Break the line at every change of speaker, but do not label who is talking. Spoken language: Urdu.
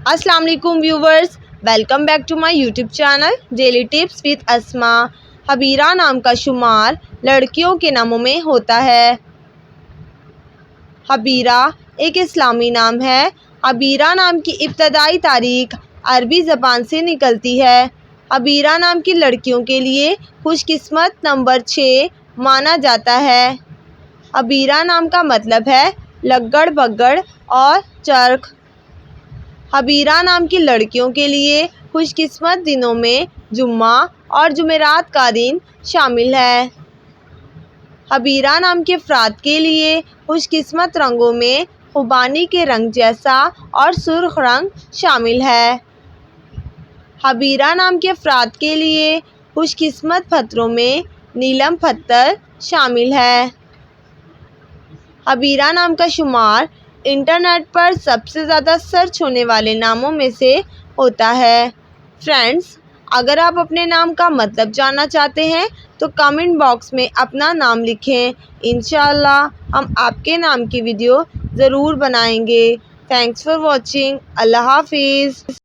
السلام علیکم viewers, welcome back to my YouTube channel daily tips with Asma. حبیرہ نام کا شمار لڑکیوں کے ناموں میں ہوتا ہے۔ حبیرہ ایک اسلامی نام ہے۔ حبیرہ نام کی ابتدائی تاریخ عربی زبان سے نکلتی ہے۔ حبیرہ نام کی لڑکیوں کے لیے خوش قسمت نمبر 6 مانا جاتا ہے۔ حبیرہ نام کا مطلب ہے لگڑ بگڑ اور چرخ۔ حبیرہ نام کی لڑکیوں کے لیے خوش قسمت دنوں میں جمعہ اور جمعرات کا دن شامل ہے۔ حبیرہ نام کے افراد کے لیے خوش قسمت رنگوں میں خوبانی کے رنگ جیسا اور سرخ رنگ شامل ہے۔ حبیرہ نام کے افراد کے لیے خوش قسمت پتھروں میں نیلم پتھر شامل ہے۔ حبیرہ نام کا شمار انٹرنیٹ پر سب سے زیادہ سرچ ہونے والے ناموں میں سے ہوتا ہے۔ فرینڈز، اگر آپ اپنے نام کا مطلب جاننا چاہتے ہیں تو کامنٹ باکس میں اپنا نام لکھیں۔ انشاءاللہ ہم آپ کے نام کی ویڈیو ضرور بنائیں گے۔ Thanks for watching. اللہ حافظ۔